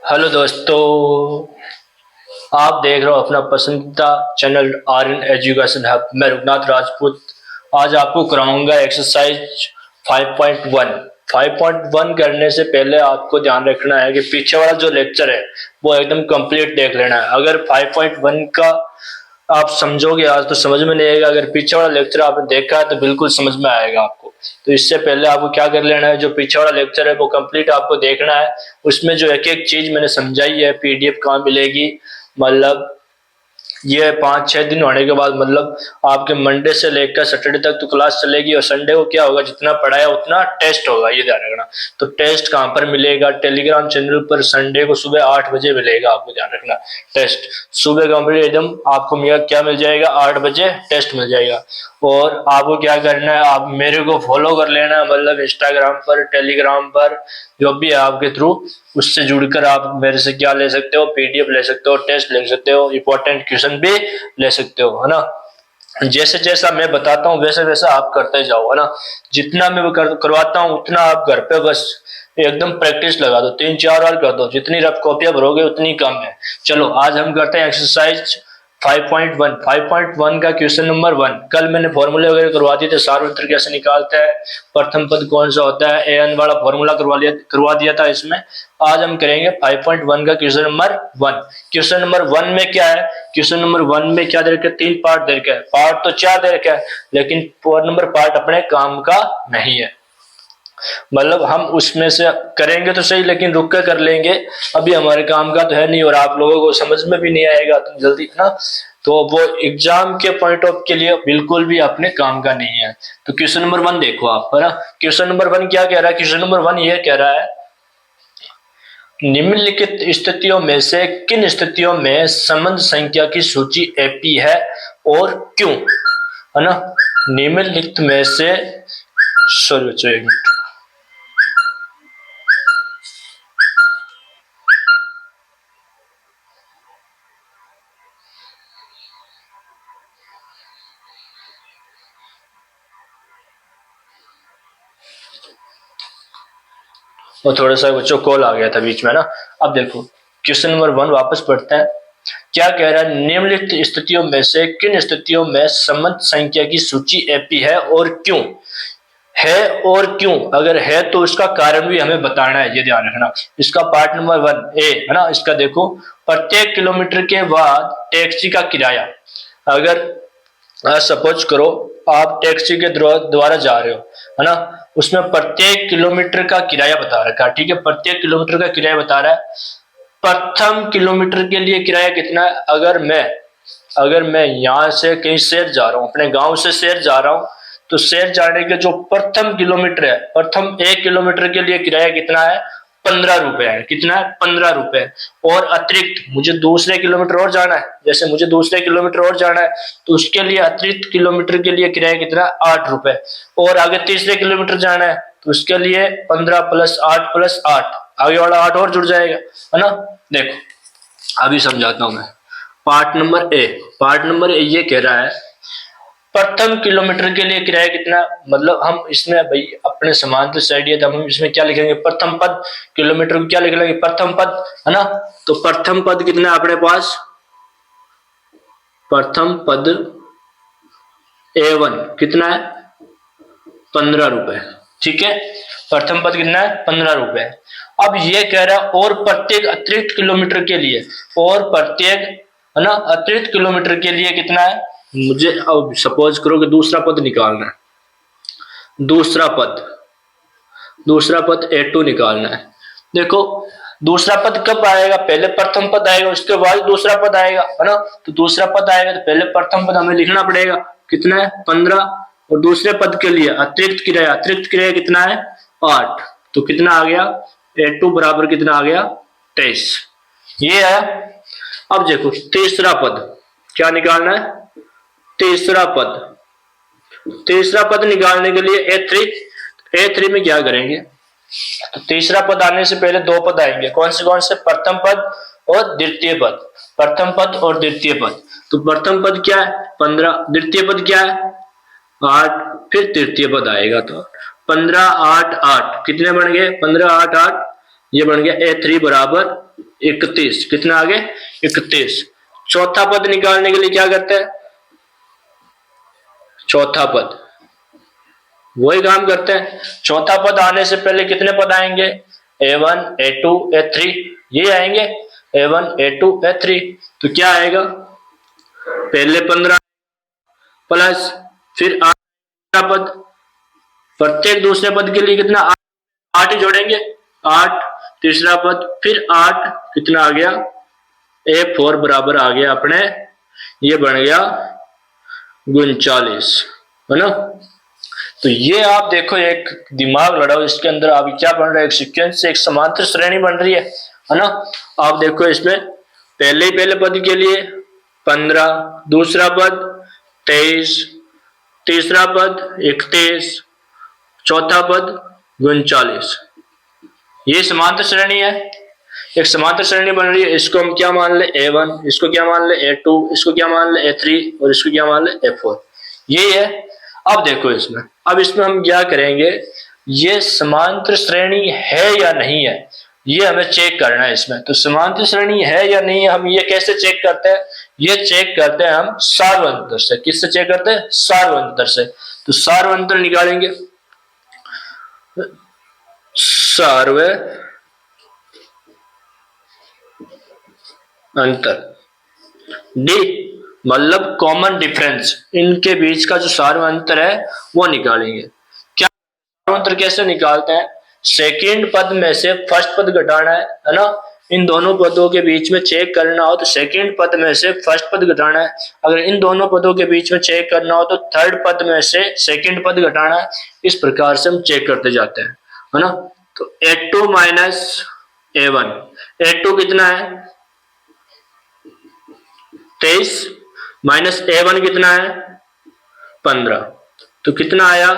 Hello दोस्तों, आप देख रहे हो अपना पसंदीदा चैनल आर्यन एजुकेशन हब। मैं रघुनाथ राजपूत आज आपको कराऊंगा एक्सरसाइज 5.1। 5.1 करने से पहले आपको ध्यान रखना है कि पीछे वाला जो लेक्चर है वो एकदम कंप्लीट देख लेना है। अगर 5.1 का आप समझोगे आज तो समझ में नहीं आएगा, अगर पीछे वाला लेक्चर आपने देखा है तो बिल्कुल समझ में आएगा आपको। तो इससे पहले आपको क्या कर लेना है, जो पीछे वाला लेक्चर है वो कंप्लीट आपको देखना है। उसमें जो एक एक चीज मैंने समझाई है पीडीएफ कहाँ मिलेगी, मतलब ये 5-6 दिन होने के बाद मतलब आपके मंडे से लेकर सैटरडे तक तो क्लास चलेगी और संडे को क्या होगा, जितना पढ़ाया उतना टेस्ट होगा, ये ध्यान रखना। तो टेस्ट कहाँ पर मिलेगा, टेलीग्राम चैनल पर संडे को सुबह 8 बजे मिलेगा, आपको ध्यान रखना। टेस्ट सुबह कंप्लीट एकदम आपको क्या मिल जाएगा, 8 बजे टेस्ट मिल जाएगा। और आपको क्या करना है, आप मेरे को फॉलो कर लेना है, मतलब इंस्टाग्राम पर, टेलीग्राम पर, जो भी है आपके थ्रू, उससे जुड़कर आप मेरे से क्या ले सकते हो, पीडीएफ ले सकते हो, टेस्ट ले सकते हो, इंपॉर्टेंट क्वेश्चन भी ले सकते हो, है ना। जैसे जैसा मैं बताता हूँ वैसे वैसा आप करते जाओ, है ना। जितना मैं करवाता हूँ उतना आप घर पे बस एकदम प्रैक्टिस लगा दो, 3-4 बार कर दो, जितनी रफ कॉपियां भरोगे उतनी कम है। चलो आज हम करते हैं एक्सरसाइज 5.1। 5.1 का क्वेश्चन नंबर 1। कल मैंने फॉर्मूले वगैरह करवा दिए थे, सार्वत्रिक कैसे निकालते हैं, प्रथम पद कौन सा होता है, एन वाला फॉर्मूला करवा दिया था इसमें। आज हम करेंगे 5.1 का क्वेश्चन नंबर 1। क्वेश्चन नंबर 1 में क्या है, क्वेश्चन नंबर 1 में क्या दे रखा है, 3 पार्ट दे रखा है। पार्ट तो 4 दे रखा है, लेकिन 4 नंबर पार्ट अपने काम का नहीं है, मतलब हम उसमें से करेंगे तो सही लेकिन रुक कर कर लेंगे, अभी हमारे काम का तो है नहीं और आप लोगों को समझ में भी नहीं आएगा तो जल्दी, है ना। तो वो एग्जाम के पॉइंट ऑफ के लिए बिल्कुल भी अपने काम का नहीं है। तो क्वेश्चन नंबर 1 देखो आप, है ना। क्वेश्चन नंबर 1 क्या कह रहा है, क्वेश्चन नंबर 1 ये कह रहा है, निम्नलिखित स्थितियों में से किन स्थितियों में संबंध संख्या की सूची एपी है और क्यों, है ना। निम्नलिखित में से, सॉरी बच्चों एक मिनट, और थोड़ा सा बच्चों कॉल आ गया था बीच में ना। अब देखो क्वेश्चन नंबर 1 वापस पढ़ते हैं। क्या कह रहा है, निम्नलिखित स्थितियों में से किन स्थितियों में संबंध संख्या की सूची एपी है और क्यों। है और क्यों, अगर है तो उसका कारण भी हमें बताना है, ये ध्यान रखना। इसका पार्ट नंबर 1 ए, है ना। इसका देखो, प्रत्येक किलोमीटर के बाद टैक्सी का किराया, अगर सपोज करो आप टैक्सी के द्वारा जा रहे हो, है ना, उसमें प्रत्येक किलोमीटर का किराया बता रखा है, ठीक है, प्रत्येक किलोमीटर का किराया बता रहा है। प्रथम किलोमीटर के लिए किराया कितना है, अगर मैं यहाँ से कहीं शहर जा रहा हूँ, अपने गांव से शहर जा रहा हूँ, तो शहर जाने के जो प्रथम किलोमीटर है, प्रथम 1 किलोमीटर के लिए किराया कितना है, 15 रुपए है। कितना है, 15 रुपए। और अतिरिक्त मुझे दूसरे किलोमीटर और जाना है, जैसे मुझे दूसरे किलोमीटर और जाना है तो उसके लिए अतिरिक्त किलोमीटर के लिए किराया कितना, 8 रुपए। और आगे तीसरे किलोमीटर जाना है तो उसके लिए 15 + 8 + 8, आगे वाला 8 और जुड़ जाएगा, है ना। देखो अभी समझाता हूं मैं। Part number A, part number A ये कह रहा है, प्रथम किलोमीटर के लिए किराया कितना, मतलब हम इसमें भाई अपने समांतर साइड है तो हम इसमें क्या लिखेंगे, प्रथम पद। किलोमीटर को क्या लिख लेंगे, प्रथम पद, है ना। तो प्रथम पद कितना है अपने पास, प्रथम पद A1 कितना है, 15 रुपए, ठीक है। प्रथम पद कितना है, 15 रुपए। अब ये कह रहा है और प्रत्येक अतिरिक्त किलोमीटर के लिए, और प्रत्येक, है ना, अतिरिक्त किलोमीटर के लिए कितना है, मुझे अब सपोज करो कि दूसरा पद निकालना है, दूसरा पद A2 निकालना है। देखो दूसरा पद कब आएगा, पहले प्रथम पद आएगा उसके बाद दूसरा पद आएगा, है ना। तो दूसरा पद आएगा तो पहले प्रथम पद हमें लिखना पड़ेगा, कितना है, 15। और दूसरे पद के लिए अतिरिक्त किराया कितना है, 8। तो कितना आ गया, A2 बराबर कितना आ गया, 23। ये है। अब देखो तीसरा पद क्या निकालना है, तीसरा पद निकालने के लिए A3 में क्या करेंगे, तो तीसरा पद आने से पहले 2 पद आएंगे, कौन से, प्रथम पद और द्वितीय पद। प्रथम पद और द्वितीय पद, तो प्रथम पद क्या है, 15, द्वितीय पद क्या है, 8, फिर तृतीय पद आएगा तो 15, 8, 8 कितने बन गए, 15, 8, 8, ये बन गया A3 बराबर 31। कितना आगे 31। चौथा पद निकालने के लिए क्या करते हैं, चौथा पद वही काम करते हैं। चौथा पद आने से पहले कितने पद आएंगे, A1 A2 A3 ये आएंगे, A1 A2 A3। तो क्या आएगा, पहले 15 प्लस फिर 8 पद, प्रत्येक दूसरे पद के लिए कितना 8 ही जोड़ेंगे, 8 तीसरा पद फिर 8, कितना आ गया A4 बराबर आ गया अपने, ये बन गया 39, है ना। तो ये आप देखो एक दिमाग लड़ाओ, इसके अंदर अभी क्या बन रहा है, एक सीक्वेंस से एक समांतर श्रेणी बन रही है ना। आप देखो इसमें पहले पद के लिए 15, दूसरा पद 23, तीसरा पद 31, चौथा पद 39। ये समांतर श्रेणी है, एक समांतर श्रेणी बन रही है। इसको हम क्या मान ले A1, इसको क्या मान ले A2, इसको क्या मान ले A3 और इसको क्या मान ले A4, ये है। अब देखो इसमें, अब इसमें हम क्या करेंगे, ये समांतर श्रेणी है या नहीं है ये हमें चेक करना है इसमें। तो समांतर श्रेणी है या नहीं है हम ये कैसे चेक करते हैं, ये चेक करते हैं हम सार्वंतर से। किससे चेक करते हैं, सार्वंतर से। तो सार्वंतर निकालेंगे, सार्व अंतर डी मतलब कॉमन डिफरेंस, इनके बीच का जो सार्व अंतर है वो निकालेंगे। क्या सार्व अंतर कैसे निकालते हैं, सेकंड पद में से फर्स्ट पद घटाना है ना। इन दोनों पदों के बीच में चेक करना हो तो सेकंड पद में से फर्स्ट पद घटाना है, अगर इन दोनों पदों के बीच में चेक करना हो तो थर्ड पद में से सेकंड पद घटाना है। इस प्रकार से हम चेक करते जाते हैं, है ना। तो A2 माइनस A1, A2 कितना है 23 माइनस A1 कितना है 15, तो कितना आया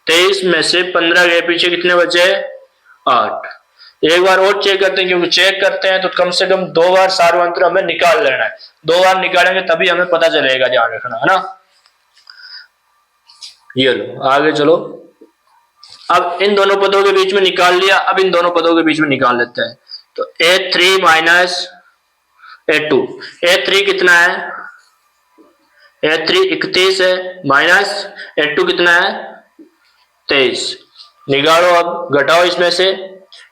23 में से 15 गए पीछे कितने बचे 8। एक बार और चेक करते हैं, क्योंकि चेक करते हैं तो कम से कम 2 बार सार्वंतर हमें निकाल लेना है, 2 बार निकालेंगे तभी हमें पता चलेगा, ध्यान रखना, है ना। ये लो आगे चलो, अब इन दोनों पदों के बीच में निकाल लिया, अब इन दोनों पदों के बीच में निकाल लेते हैं। तो A3 माइनस A2, A3 कितना है A3 31 है माइनस A2 कितना है 23, निकालो अब घटाओ इसमें से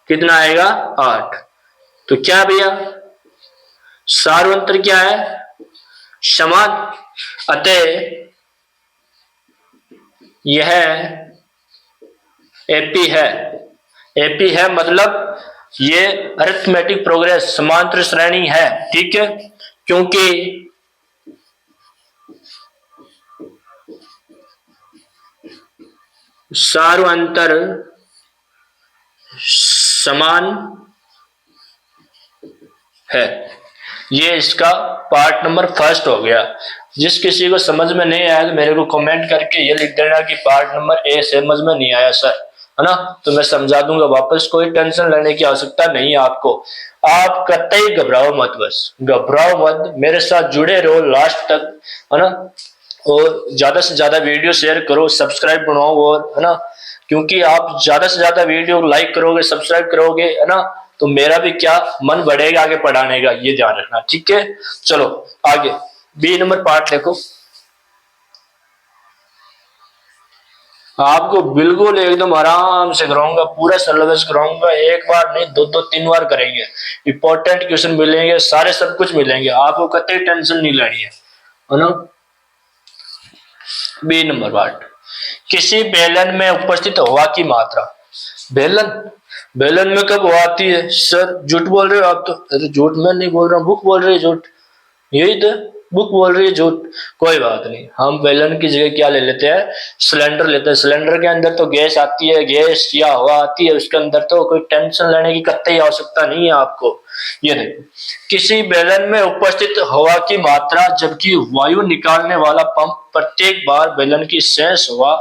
कितना आएगा 8। तो क्या भैया सार्वंतर क्या है समान, अतः यह एपी है, एपी है मतलब ये अरिथमेटिक प्रोग्रेस समांतर श्रेणी है, ठीक है। क्योंकि सार्वंतर समान है, ये इसका पार्ट नंबर फर्स्ट हो गया। जिस किसी को समझ में नहीं आया तो मेरे को कमेंट करके ये लिख देना कि पार्ट नंबर ए समझ में नहीं आया सर, है ना, तो मैं समझा दूंगा वापस। कोई टेंशन लेने की आवश्यकता नहीं है आपको, आप कतई घबराओ मत, बस घबराओ मत, मेरे साथ जुड़े रहो लास्ट तक, है ना। और ज्यादा से ज्यादा वीडियो शेयर करो, सब्सक्राइब बनाओ, और है ना, क्योंकि आप ज्यादा से ज्यादा वीडियो लाइक करोगे सब्सक्राइब करोगे, है ना, तो मेरा भी क्या मन बढ़ेगा आगे पढ़ाने का, ये ध्यान रखना, ठीक है। चलो आगे बी नंबर पार्ट देखो, आपको बिल्कुल एकदम आराम से कराऊंगा, पूरा सिलेबस कराऊंगा, एक बार नहीं 2-3 बार करेंगे। इंपॉर्टेंट क्वेश्चन मिलेंगे, सारे सब कुछ मिलेंगे, आपको कतई टेंशन नहीं लेनी है ना। बी नंबर पार्ट, किसी बेलन में उपस्थित हवा की मात्रा, बेलन में कब हवा आती है सर, झूठ बोल रहे हो आप तो। अरे झूठ मैं नहीं बोल रहा हूँ, बुक बोल रही है झूठ, यही तो बुक बोल रही है झूठ। कोई बात नहीं, हम बेलन की जगह क्या ले लेते हैं, सिलेंडर लेते हैं। सिलेंडर के अंदर तो गैस आती है, गैस या हवा आती है, उसके अंदर तो कोई टेंशन लेने की कतई आवश्यकता नहीं है आपको। ये देखो, किसी बेलन में उपस्थित हवा की मात्रा जबकि वायु निकालने वाला पंप प्रत्येक बार बेलन की शेष हवा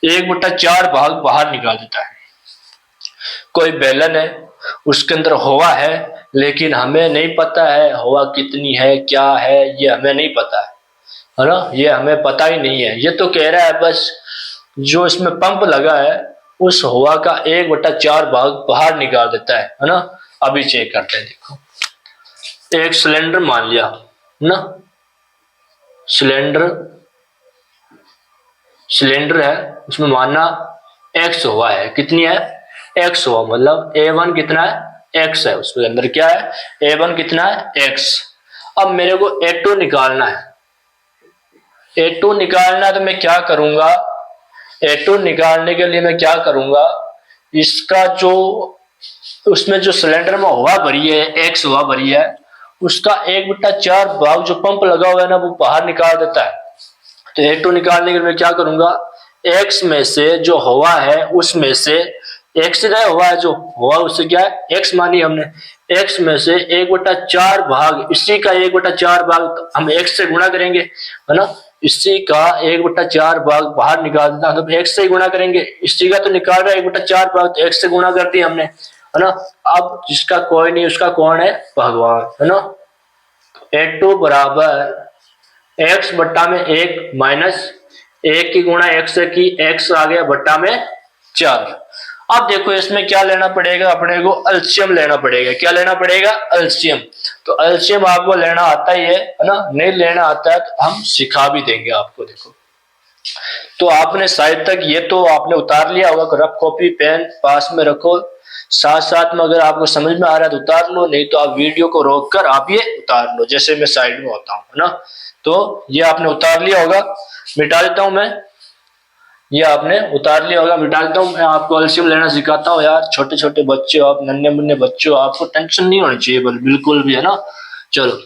1/4 भाग बाहर निकाल देता है। कोई बेलन है, उसके अंदर हवा है, लेकिन हमें नहीं पता है हवा कितनी है क्या है, ये हमें नहीं पता है ना, ये हमें पता ही नहीं है। ये तो कह रहा है बस जो इसमें पंप लगा है उस हवा का 1/4 भाग बाहर निकाल देता है ना। अभी चेक करते हैं, देखो एक सिलेंडर मान लिया ना, सिलेंडर है, उसमें मानना x हवा है, कितनी है x हवा, मतलब A1 कितना है x है, उसके अंदर क्या है A1 कितना है x। अब मेरे को A2 निकालना है, A2 निकालना है तो मैं क्या करूंगा, A2 निकालने के लिए मैं क्या करूंगा, इसका जो उसमें जो सिलेंडर में हवा भरी है x हवा भरी है, उसका 1/4 भाग जो पंप लगा हुआ है ना वो बाहर निकाल देता है। तो A2 निकालने के लिए मैं क्या करूंगा, x में से जो हवा है उसमें से x से क्या हवा है, जो हवा उससे क्या है x मानी हमने, x में से 1/4 भाग, इसी का 1/4 भाग हम x से गुणा करेंगे है ना, इसी का 1/4 भाग बाहर निकाल देना तो x से ही गुणा करेंगे, इसी का तो निकाल रहा है 1/4 भाग, तो x से गुणा कर दिया हमने है ना। अब जिसका कोई नहीं उसका कौन है, भगवान है ना। A2 बराबर x बट्टा में 1 माइनस 1 की गुणा x से की, x आ गया बट्टा में 4। अब देखो इसमें क्या लेना पड़ेगा, अपने को एलसीएम लेना पड़ेगा। क्या लेना पड़ेगा, एलसीएम। तो एलसीएम आपको लेना आता ही है ना, नहीं लेना आता है तो हम सिखा भी देंगे आपको। देखो तो आपने शायद तक ये तो आपने उतार लिया होगा, रफ कॉपी पेन पास में रखो, साथ साथ में अगर आपको समझ में आ रहा है तो उतार लो, नहीं तो आप वीडियो को रोक कर आप ये उतार लो, जैसे मैं साइड में होता हूँ ना। तो ये आपने उतार लिया होगा, मिटा देता हूं मैं, ये आपने उतार लिया होगा, मिटा देता हूं मैं। आपको एलसीएम लेना सिखाता हूँ यार, छोटे छोटे बच्चे हो आप, नन्हे मुन्ने बच्चे हो, आपको टेंशन नहीं होनी चाहिए बिल्कुल भी है ना। चलो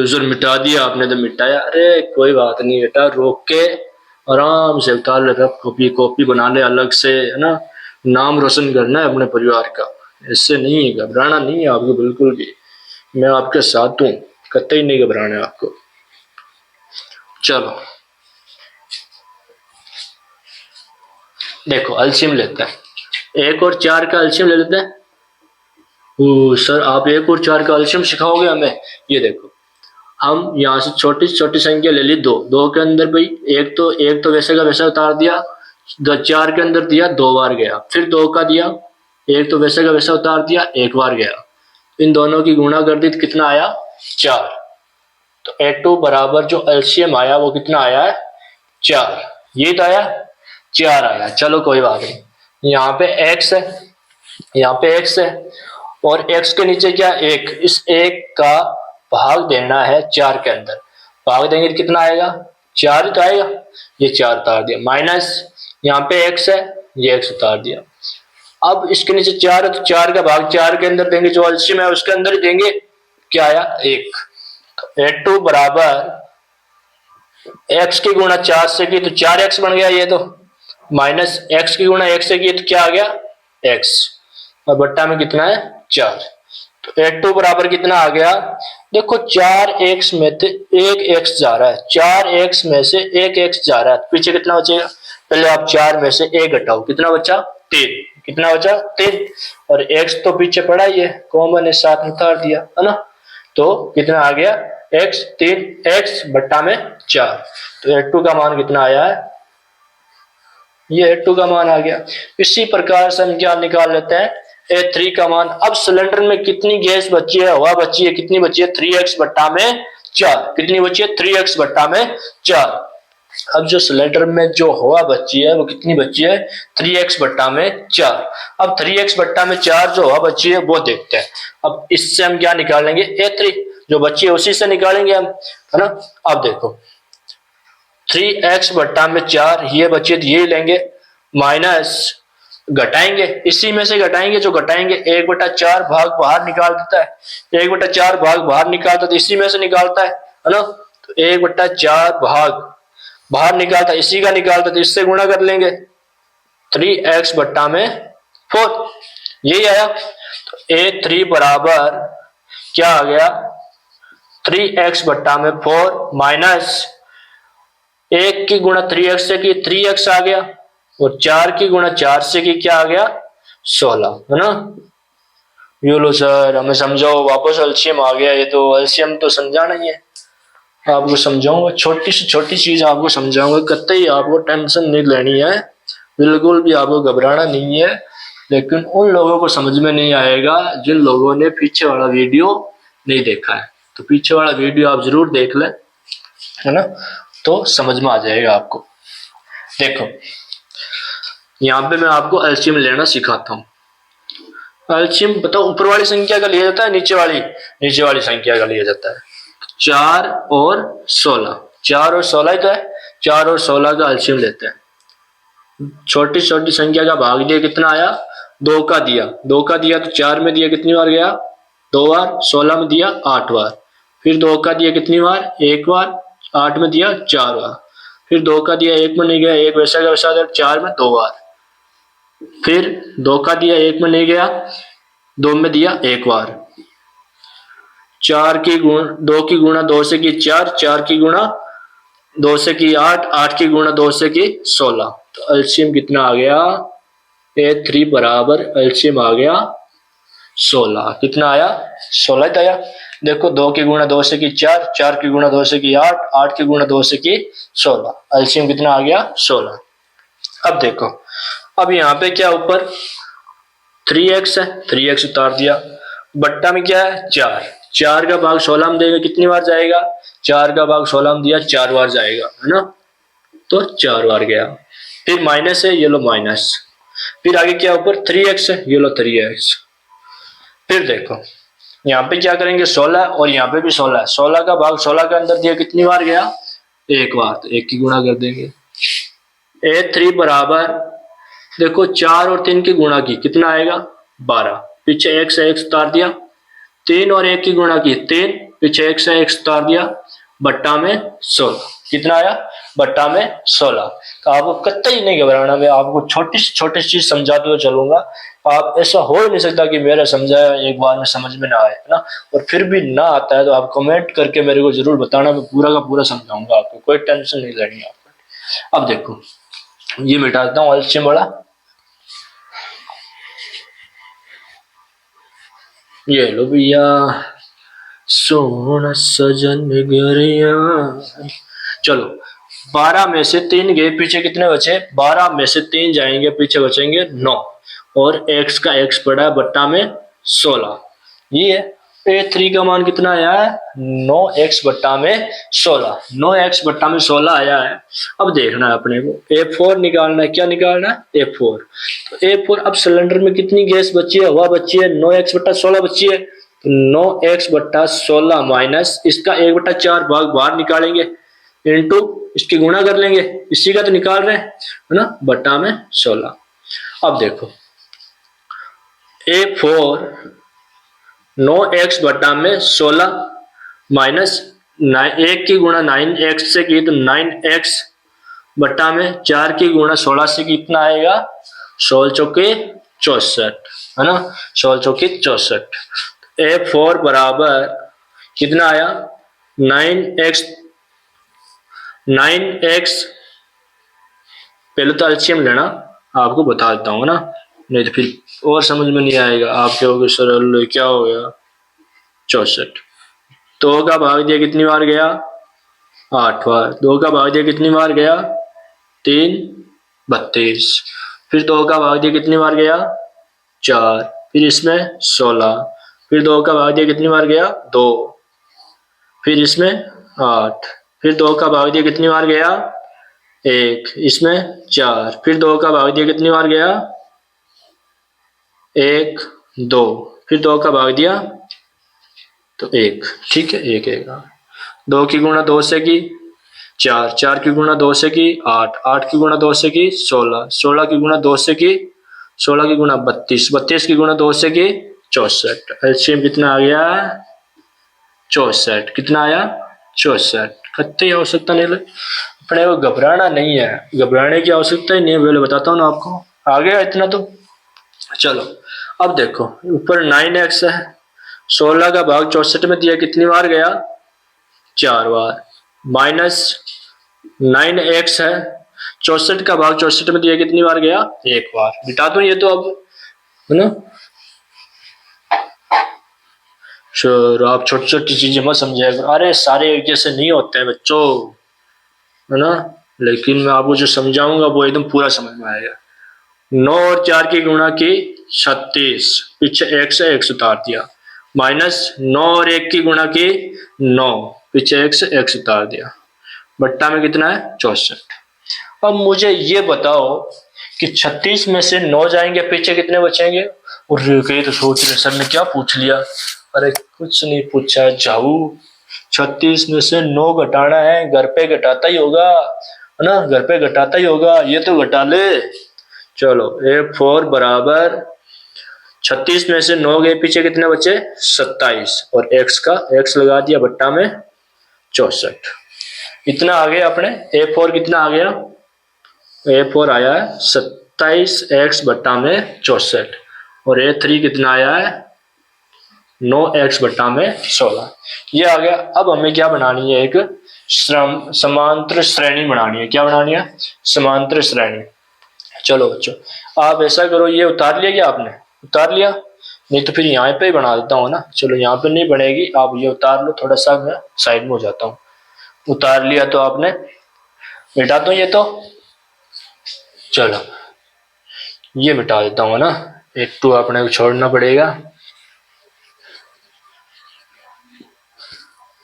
सर मिटा दिया आपने, तो मिटाया, अरे कोई बात नहीं बेटा, रोक के आराम से उतार ले, कॉपी कॉपी बना ले अलग से है ना, नाम रोशन करना है अपने परिवार का, इससे नहीं है, घबराना नहीं है आपको बिल्कुल भी, मैं आपके साथ हूं, कतई नहीं घबराना है आपको। चलो देखो एलसीएम लेते हैं, 1 और 4 का एलसीएम ले लेते हैं। सर आप 1 और 4 का एलसीएम सिखाओगे हमें, ये देखो हम यहाँ से छोटी छोटी संख्या ले ली, 2 के अंदर भाई एक तो वैसे का वैसा उतार दिया, 4 के अंदर दिया 2 बार गया, फिर 2 का दिया, एक तो वैसे का वैसा उतार दिया 1 बार गया, इन दोनों की गुणा कर दी तो कितना आया 4। तो A2 बराबर जो एलसीएम आया वो कितना आया है 4, ये तो आया 4 आया। चलो कोई बात नहीं, यहाँ पे x है, यहाँ पे x है और x के नीचे क्या 1, इस 1 का भाग देना है 4 के अंदर, भाग देंगे तो कितना आएगा 4 ही तो आएगा, ये 4 उतार दिया, माइनस यहाँ पे x है, ये x उतार दिया। अब इसके नीचे 4 है तो 4 का भाग 4 के अंदर देंगे, जो एलसीएम है उसके अंदर ही देंगे, क्या आया 1। तो A2 बराबर x की गुणा 4 से की तो 4x बन गया, ये तो माइनस x की गुणा 1 से की तो क्या आ गया x, और बट्टा में कितना है 4। तो A2 बराबर कितना आ गया, देखो 4x में से 1x जा रहा है, 4x में से 1x जा रहा है, पीछे कितना बचेगा, पहले आप 4 में से 1 घटाओ, कितना बचा 3, कितना बचा 3, और x तो पीछे पड़ा ही है, कॉमन है साथ में उतार दिया है ना, तो कितना आ गया x, 3x बट्टा में 4। तो A2 का मान कितना आया है, ये A2 का मान आ गया। इसी प्रकार से हम क्या निकाल लेते हैं A3 का मान। अब सिलेंडर में कितनी गैस बची है, हवा बची है, कितनी बची है 3x बट्टा में 4, कितनी बची है 3x बट्टा में 4। अब जो सिलेंडर में जो हवा बची है वो कितनी बची है 3x बट्टा में 4। अब 3x बट्टा में 4 जो हवा बची है वो देखते हैं। अब इससे हम क्या निकालेंगे A3, जो बची है उसी से निकालेंगे हम है ना। अब देखो 3x बट्टा में 4 ये बची है तो ये लेंगे, माइनस घटाएंगे, इसी में से घटाएंगे, जो घटाएंगे 1/4 भाग बाहर निकाल देता है, 1/4 भाग बाहर निकालता है तो इसी में से निकालता है ना। तो 1/4 भाग बाहर निकालता है, इसी का निकालता है तो इससे गुणा कर लेंगे, 3x बट्टा में 4 यही आया। तो A3 बराबर क्या आ गया 3x बट्टा में 4 माइनस 1 की गुणा 3x से की 3x आ गया, और 4 की गुणा 4 से की क्या आ गया 16 है ना। ये लो सर हमें समझाओ, वापस एलसीएम आ गया, ये तो एलसीएम तो समझाना ही है आपको समझाऊंगा, छोटी से छोटी चीज आपको समझाऊंगा, कतई आपको टेंशन नहीं लेनी है, बिल्कुल भी आपको घबराना नहीं है। लेकिन उन लोगों को समझ में नहीं आएगा जिन लोगों ने पीछे वाला वीडियो नहीं देखा है। तो पीछे वाला वीडियो आप जरूर देख लें, है ना, तो समझ में आ जाएगा आपको। देखो यहाँ पे मैं आपको एलसीएम लेना सिखाता हूँ। एलसीएम बताओ, ऊपर वाली संख्या का लिया जाता है, नीचे वाली संख्या का लिया जाता है। 4 और 16, 4 और 16 का है, 4 और 16 का एलसीएम लेते हैं। छोटी छोटी संख्या का भाग दिया, कितना आया, 2 का दिया, 2 का दिया तो 4 में दिया कितनी बार गया, 2 बार, 16 में दिया 8 बार, फिर 2 का दिया कितनी बार, 1 बार, 8 में दिया 4 बार, फिर 2 का दिया 1 में नहीं गया, 1 वैसा का वैसा, 4 में 2 बार, फिर 2 का दिया 1 में नहीं गया, 2 में दिया 1 बार, 4 की गुण 2 की गुणा 2 से की 4, 4 की गुणा 2 से की 8, 8 की गुणा 2 से की 16। तो एलसीएम कितना आ गया, A3 बराबर एलसीएम आ गया 16। कितना आया, 16 आया। देखो 2 की गुणा 2 से की 4, 4 की गुणा 2 से की 8, 8 की गुणा 2 से की 16, एलसीएम कितना आ गया 16। अब देखो, अब यहाँ पे क्या ऊपर 3x है, 3x उतार दिया, बट्टा में क्या है 4, 4 का भाग 16 में देगा कितनी बार जाएगा, 4 का भाग 16 में दिया 4 बार जाएगा, है ना, तो 4 बार गया। फिर माइनस है, ये लो माइनस, फिर आगे क्या ऊपर 3x है, ये लो 3x। फिर देखो यहाँ पे क्या करेंगे 16 और यहाँ पे भी 16 है, 16 का भाग 16 के अंदर दिया कितनी बार गया, 1 बार, तो 1 की गुणा कर देंगे। A3 बराबर देखो 4 और 3 की गुणा की कितना आएगा 12, पीछे x है, x उतार दिया, 3 और 1 की गुणा की 3, पीछे x है, x उतार दिया, बट्टा में 16, कितना आया, बट्टा में 16। तो आपको कतई नहीं घबराना, मैं आपको छोटी से छोटी चीज समझाते हुए चलूंगा। आप ऐसा हो ही नहीं सकता कि मेरा समझाया एक बार में समझ में ना आए, है ना, और फिर भी ना आता है तो आप कमेंट करके मेरे को जरूर बताना, मैं पूरा का पूरा समझाऊंगा आपको, कोई टेंशन नहीं लेनी आपको। अब देखो ये मिटा देता हूँ एलसीएम वाला, ये लो भैया, सोना सजन गरिया। चलो 12 में से 3 गए, पीछे कितने बचे, 12 में से 3 जाएंगे, पीछे बचेंगे 9, और x का x पड़ा है बट्टा में 16। ये है A3 का मान कितना आया है, 9x बट्टा में 16, 9x बट्टा में 16 आया है। अब देखना है अपने को A4 निकालना है, क्या निकालना है A4। तो A4, अब सिलेंडर में कितनी गैस बची है, हवा बची है, 9x बट्टा 16 बची है, तो 9x बट्टा 16 माइनस इसका 1/4 भाग बाहर निकालेंगे, इंटू इसकी गुणा कर लेंगे, इसी का तो निकाल रहे हैं, है ना, बट्टा में 16। अब देखो A4 9x बट्टा में 16 माइनस 1 की गुणा 9x से की तो 9x बट्टा में 4 की गुणा 16 से कितना आएगा, 16 चौके 64, है ना, 16 चौके 64। A4 बराबर कितना आया 9x, पहले तो एलसीएम लेना, आपको बता देता हूँ ना, नहीं तो फिर और समझ में नहीं आएगा, आप कहोगे सर क्या हो गया 64। 2 का भाग दिया कितनी बार गया 8 बार, 2 का भाग दिया कितनी बार गया 3, 32, फिर 2 का भाग दिया कितनी बार गया 4, फिर इसमें 16, फिर 2 का भाग दिया कितनी बार गया 2, फिर इसमें 8, फिर 2 का भाग दिया कितनी बार गया 1, इसमें 4, फिर 2 का भाग दिया कितनी बार गया 1, 2, फिर 2 का भाग दिया तो 1, ठीक है, 1 आएगा। 2 की गुणा 2 से की 4, 4 की गुणा 2 से की 8, 8 की गुणा 2 से की 16, 16 की गुणा 2 से की 16 की गुणा 32, 32 की गुणा 2 से की 64। एलसीएम कितना आ गया 64, कितना आया 64। कतई आवश्यकता नहीं, अपने को घबराना नहीं है, घबराने की आवश्यकता ही नहीं है, पहले बताता हूँ ना आपको। आ गया इतना तो चलो। अब देखो ऊपर 9x है, 16 का भाग 64 में दिया कितनी बार गया 4 बार, माइनस 9x है, 64 का भाग 64 में दिया कितनी बार गया 1 बार। मिटा दो ये तो अब, है ना, श्योर, आप छोटी छोटी चीजें मत समझाया करो। अरे सारे एक जैसे नहीं होते हैं बच्चों, है ना, लेकिन मैं आपको जो समझाऊंगा वो एकदम पूरा समझ में आएगा। 9 और 4 की गुणा की 36, पीछे एक से x उतार दिया, माइनस 9 और 1 की गुणा की 9, पीछे एक से x उतार दिया, बट्टा में कितना है 64। अब मुझे ये बताओ कि 36 में से 9 जाएंगे, पीछे कितने बचेंगे? और कई तो सोच रहे सर ने क्या पूछ लिया। अरे कुछ नहीं पूछा जाऊ, 36 में से 9 घटाना है, घर पे घटाता ही होगा, है ना, घर पे घटाता ही होगा, ये तो घटा ले। चलो A4 बराबर 36 में से 9 गए, पीछे कितने बचे 27, और x का x लगा दिया, बट्टा में 64। इतना आ गया अपने A4 कितना आ गया? A4 आया है 27x बट्टा में 64, और A3 कितना आया है 9x बट्टा में 16। ये आ गया। अब हमें क्या बनानी है? एक समांतर श्रेणी बनानी है। क्या बनानी है? समांतर श्रेणी। चलो बच्चों आप ऐसा करो, ये उतार लिया क्या आपने? उतार लिया? नहीं तो फिर यहाँ पे ही बना देता हूँ ना। चलो यहाँ पे नहीं बनेगी, आप ये उतार लो, थोड़ा सा मैं साइड में हो जाता हूँ। उतार लिया तो आपने, मिटा दो ये तो, चलो ये मिटा देता हूँ ना, एक टू अपने को छोड़ना पड़ेगा।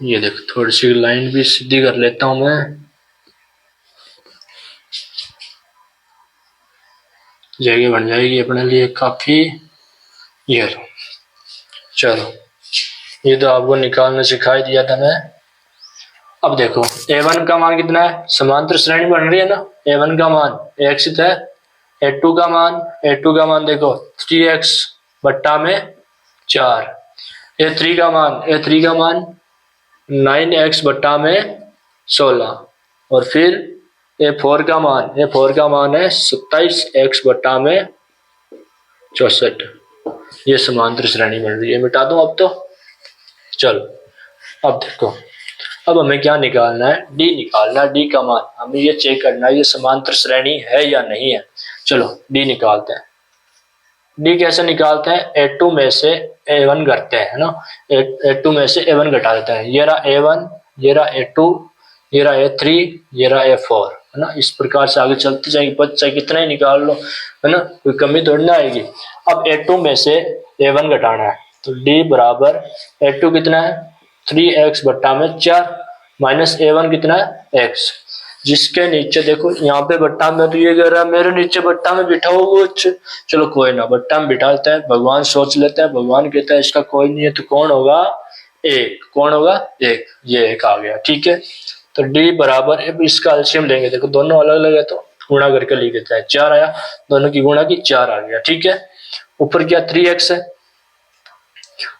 ये देखो थोड़ी सी लाइन भी सीधी कर लेता हूं मैं, जगह बन जाएगी अपने लिए काफी। ये लो, चलो ये तो आपको निकालना सिखाई दिया था मैं। अब देखो A1 का मान कितना है? समांतर श्रेणी बन रही है ना, A1 का मान x है, A2 का मान देखो 3x बट्टा में 4, A3 का मान 9x बट्टा में 16, और फिर A4 का मान है 27x बट्टा में 64। ये समांतर श्रेणी बन रही है। मिटा दूं अब तो। चलो अब देखो, अब हमें क्या निकालना है? D निकालना है। D का मान हमें ये चेक करना है ये समांतर श्रेणी है या नहीं है। चलो D निकालते हैं। D कैसे निकालते हैं? A2 में से A1 घटते हैं, है ना, A2 में से A1 घटा देते हैं। ये रहा A1, ये रहा A2, ये रहा A3, ये रहा A4, है ना। इस प्रकार से आगे चलते जाएंगे, बच्चा कितना ही निकाल लो, है ना, कोई कमी थोड़ी ना आएगी। अब A2 में से A1 घटाना है, तो D बराबर A2 कितना है 3x बट्टा में 4, माइनस A1 कितना है x, जिसके नीचे देखो यहाँ पे बट्टा में तो ये कह रहा है मेरे नीचे बट्टा में बिठाओ कुछ। चलो कोई ना, बट्टा में बिठाते हैं, भगवान सोच लेते हैं। भगवान कहता है इसका कोई नहीं है, तो कौन होगा? एक। कौन होगा? एक। ये एक आ गया, ठीक है। तो D बराबर, अब इसका एलसीएम लेंगे, देखो दोनों अलग अलग है तो गुणा करके लिख देता है, 4 आया, दोनों की गुणा की 4 आ गया, ठीक है। ऊपर क्या 3x है,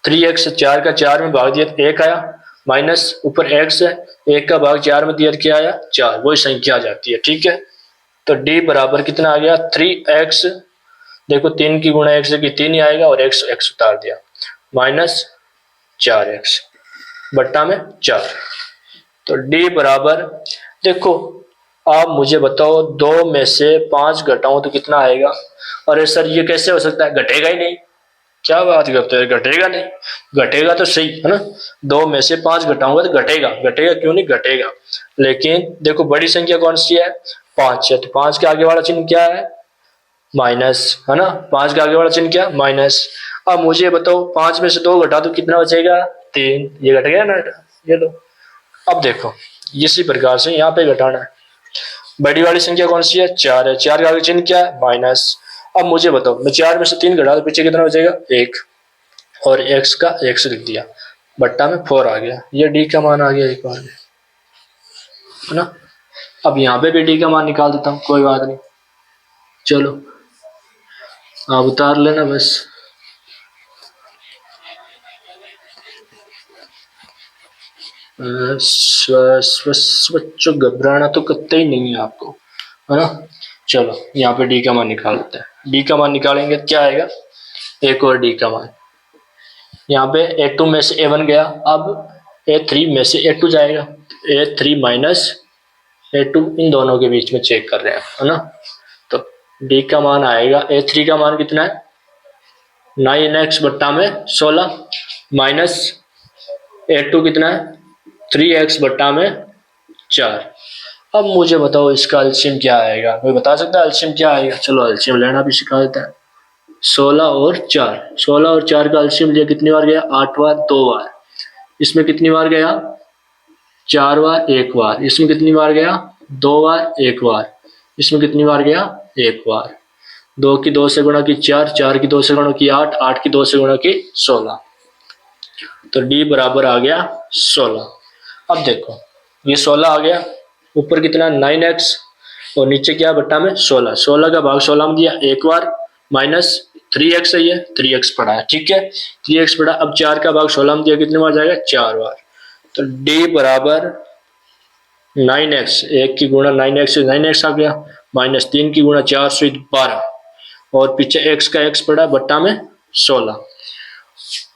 3x 4 का 4 में भाग दिया तो 1 आया, माइनस ऊपर x है, 1 का भाग 4 में दिया तो क्या आया 4, वही संख्या आ जाती है, ठीक है। तो D बराबर कितना आ गया 3x, देखो 3 की गुणा 1 से की 3 ही आएगा, और x उतार दिया, माइनस 4x बट्टा में 4। तो D बराबर, देखो आप मुझे बताओ 2 में से 5 घटाऊं तो कितना आएगा? अरे सर ये कैसे हो सकता है, घटेगा ही नहीं। क्या बात करते हैं, घटेगा नहीं? घटेगा तो सही, है ना, 2 में से 5 घटाऊंगा तो घटेगा, घटेगा क्यों नहीं, घटेगा। लेकिन देखो बड़ी संख्या कौन सी है? 5 है, तो 5 के आगे वाला चिन्ह क्या है? माइनस, है ना, 5 के आगे वाला चिन्ह क्या? माइनस। अब मुझे बताओ 5 में से 2 घटा दो कितना बचेगा? 3। ये घट गया ना, ये लो। अब देखो इसी प्रकार से यहाँ पे घटाना है। बड़ी वाली संख्या कौन सी है? 4 है, 4 का आगे चिन्ह क्या है? माइनस। अब मुझे बताओ मैं 4 में से 3 घटा, तो पीछे कितना बचेगा? 1, और x का x लिख दिया, बट्टा में 4 आ गया। ये D का मान आ गया एक बार में, है ना। अब यहाँ पे भी D का मान निकाल देता हूँ, कोई बात नहीं। चलो आप उतार लेना बस। बच्चों घबराना तो कतई ही नहीं है आपको, है ना। चलो यहाँ पे D का मान निकाल देते हैं। D का मान निकालेंगे क्या आएगा? एक और D का मान, यहाँ पे A2 में से A1 गया, अब A3 में से A2 जाएगा, A3 माइनस A2, इन दोनों के बीच में चेक कर रहे हैं, है ना। तो D का मान आएगा, A3 का मान कितना है 9x बट्टा में 16, माइनस A2 कितना है 3x बट्टा में 4। अब मुझे बताओ इसका एलसीएम क्या आएगा, कोई बता सकता है एलसीएम क्या आएगा? चलो एलसीएम लेना भी सिखा देता है। 16 और 4 का एलसीएम लिया, कितनी बार गया 8 बार 2 बार। इसमें कितनी बार गया 4 बार 1 बार। इसमें कितनी बार गया 2 बार 1 बार। इसमें कितनी बार गया 1 बार। 2 की 2 से गुणा की 4, 4 की 2 से गुणा की 8, 8 की 2 से गुणा की 16। तो डी बराबर आ गया 16। अब देखो ये 16 आ गया, ऊपर कितना 9x और नीचे क्या बट्टा में 16। 16 का भाग 16 में दिया 1 बार, माइनस 3x है, ये 3x पड़ा है, ठीक है 3x पड़ा। अब 4 का भाग 16 में दिया, कितने बार जाएगा 4 बार। तो डी बराबर 9x, 1 की गुणा 9x से 9x आ गया, माइनस 3 की गुणा 4 से 12 और पीछे x का x पड़ा बट्टा में 16।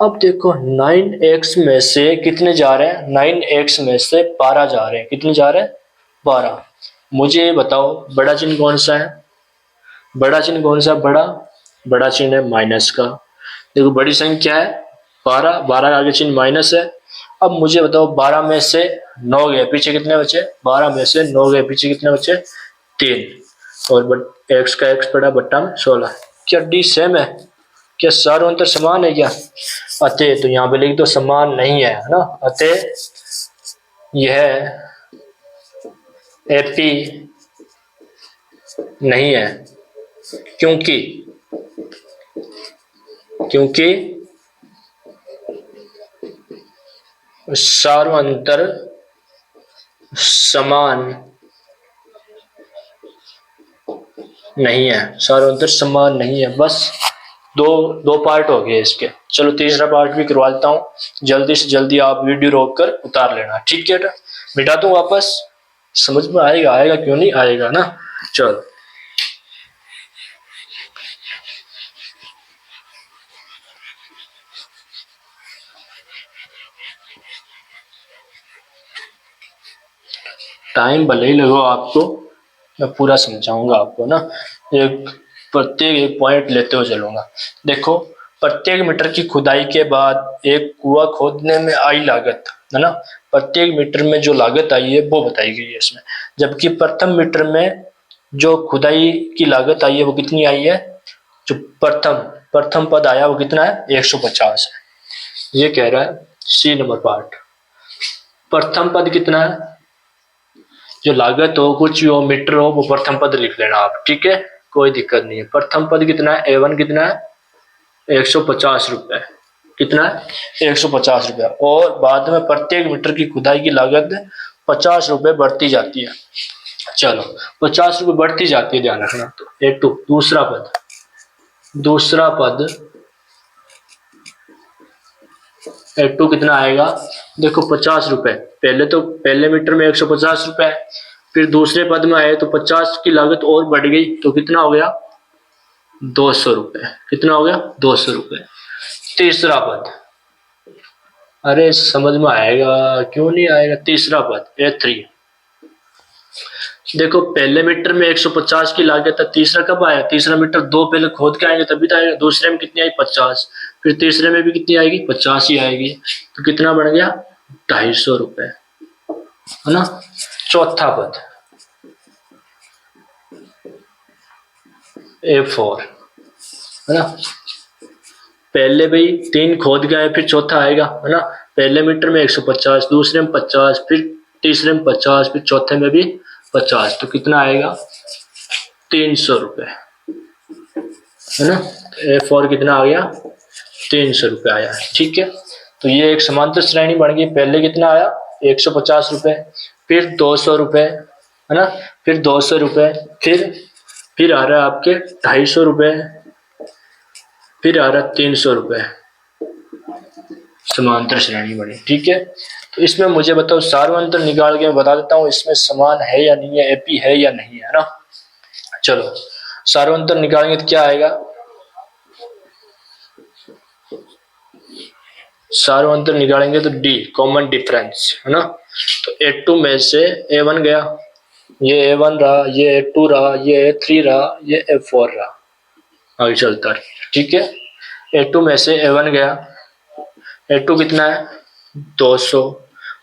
अब देखो 9x में से कितने जा रहे हैं, 9x में से 12 जा रहे हैं। कितने जा रहे हैं 12। मुझे ये बताओ बड़ा चिन्ह कौन सा है? बड़ा चिन्ह कौन सा? बड़ा चिन्ह है माइनस का। देखो बड़ी संख्या है 12, 12 का आगे चिन्ह माइनस है। अब मुझे बताओ 12 में से 9 गए, पीछे कितने बचे? 12 में से 9 गए, पीछे कितने बचे? 3 और x का x पड़ा बट्टा में 16। क्या डी सेम है? क्या सारों अंतर समान है क्या? अतः तो यहाँ पे लिख दो समान नहीं है ना। अतः यह एपी नहीं है, क्योंकि सारों अंतर समान नहीं है। सारों अंतर समान नहीं है। बस दो पार्ट हो गए इसके। चलो तीसरा पार्ट भी करवा देता हूँ, जल्दी से जल्दी आप वीडियो रोक कर उतार लेना, ठीक है? मिटा दूं वापस, समझ में आएगा क्यों नहीं आएगा ना। चलो टाइम भले ही लगो आपको, मैं पूरा समझाऊंगा आपको ना। प्रत्येक एक पॉइंट लेते हुए चलूंगा। देखो प्रत्येक मीटर की खुदाई के बाद एक कुआं खोदने में आई लागत है ना, प्रत्येक मीटर में जो लागत आई है वो बताई गई है इसमें। जबकि प्रथम मीटर में जो खुदाई की लागत आई है वो कितनी आई है? जो प्रथम पद आया वो कितना है? 150 है। ये कह रहा है सी नंबर पार्ट। प्रथम पद कितना है? जो लागत हो कुछ भी हो, मीटर हो, वो प्रथम पद लिख लेना आप, ठीक है कोई दिक्कत नहीं है। प्रथम पद कितना है? A1 कितना है? 150 रुपए। कितना है? 150 रुपए। और बाद में प्रत्येक मीटर की खुदाई की लागत 50 रुपए बढ़ती जाती है। चलो 50 रुपए बढ़ती जाती है, ध्यान रखना। तो A2 दूसरा पद A2 कितना आएगा? देखो 50 रुपए, पहले मीटर में 150 रुपए है, फिर दूसरे पद में आए तो 50 की लागत और बढ़ गई, तो कितना हो गया? 200 रुपए। कितना हो गया? 200 रुपए। तीसरा पद, अरे समझ में आएगा क्यों नहीं आएगा? तीसरा पद A3। देखो पहले मीटर में 150 की लागत है, तीसरा कब आया? तीसरा मीटर 2 पहले खोद के आएंगे तभी तो आएगा। दूसरे में कितनी आई? 50। फिर तीसरे में भी कितनी आएगी? 50 ही आएगी। तो कितना बढ़ गया? 250 रुपए, है ना। चौथा पद A4, है ना। पहले भाई 3 खोद गए, फिर चौथा आएगा, है ना। पहले मीटर में 150, दूसरे में 50, फिर तीसरे में 50, फिर चौथे में भी 50। तो कितना आएगा? 300 रुपए, है ना। A4 कितना आ गया? 300 रुपए आया, ठीक है। तो ये एक समांतर श्रेणी बन गई। पहले कितना आया? 150 रुपए, फिर 200 रुपए, है ना, फिर 200 रुपए, फिर आ रहा है आपके 250 रुपए, फिर आ रहा 300 रुपए। समांतर श्रेणी बनी, ठीक है। तो इसमें मुझे बताओ सार्वंतर निकाल के मैं बता देता हूँ इसमें समान है या नहीं है, एपी है या नहीं है ना। चलो सार्वंतर निकालेंगे तो क्या आएगा? सार्वंतर निकालेंगे तो डी कॉमन डिफरेंस, है ना। तो A2 में से A1 गया, ये A1 रहा, ये A2 रहा, ये A3 रहा, ये A4 रहा। आगे चलता है, ठीक है। A2 में से A1 गया, A2 कितना है? 200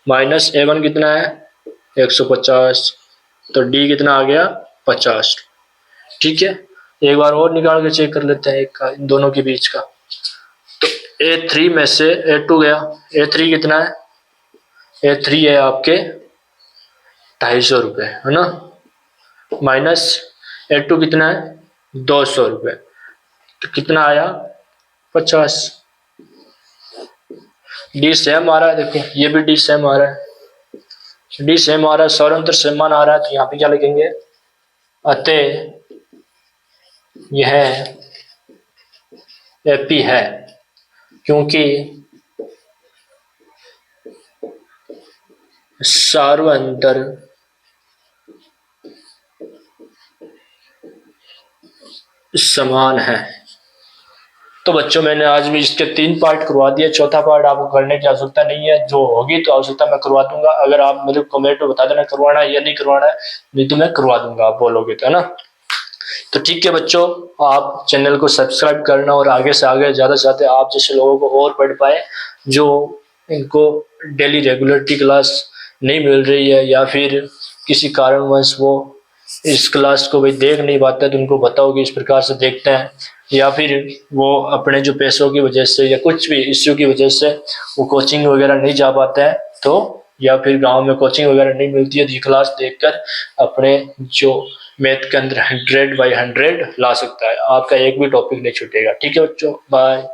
माइनस A1 कितना है 150, तो D कितना आ गया 50। ठीक है, एक बार और निकाल के चेक कर लेते हैं एक का, इन दोनों के बीच का। तो A3 में से A2 गया, A3 कितना है, A3 है आपके 250 रुपये, है ना, माइनस A2 कितना है 200 रुपये, तो कितना आया 50। डी सेम आ रहा है, देखो ये भी डी सेम आ रहा है, डी सेम आ रहा है, सौरंतर समान आ रहा है, तो यहाँ पे क्या लिखेंगे, अतः यह एपी है, क्योंकि सार्वंतर समान है। तो बच्चों मैंने आज भी इसके 3 पार्ट करवा दिए, चौथा पार्ट आपको करने की आवश्यकता नहीं है, जो होगी तो आवश्यकता मैं करवा दूंगा। अगर आप मेरे कमेंट में बता देना करवाना है या नहीं करवाना है, नहीं तो मैं करवा दूंगा, आप बोलोगे तो, है ना। तो ठीक है बच्चों, आप चैनल को सब्सक्राइब करना और आगे से आगे ज़्यादा से ज़्यादा आप जैसे लोगों को और पढ़ पाए, जो इनको डेली रेगुलरिटी क्लास नहीं मिल रही है या फिर किसी कारणवश वो इस क्लास को भाई देख नहीं पाते, तो उनको बताओ कि इस प्रकार से देखते हैं, या फिर वो अपने जो पैसों की वजह से या कुछ भी इश्यू की वजह से वो कोचिंग वगैरह नहीं जा पाते हैं, तो या फिर गांव में कोचिंग वगैरह नहीं मिलती है, तो ये क्लास देखकर अपने जो मैथ के अंदर 100/100 ला सकता है, आपका एक भी टॉपिक नहीं छूटेगा। ठीक है बच्चों, बाय।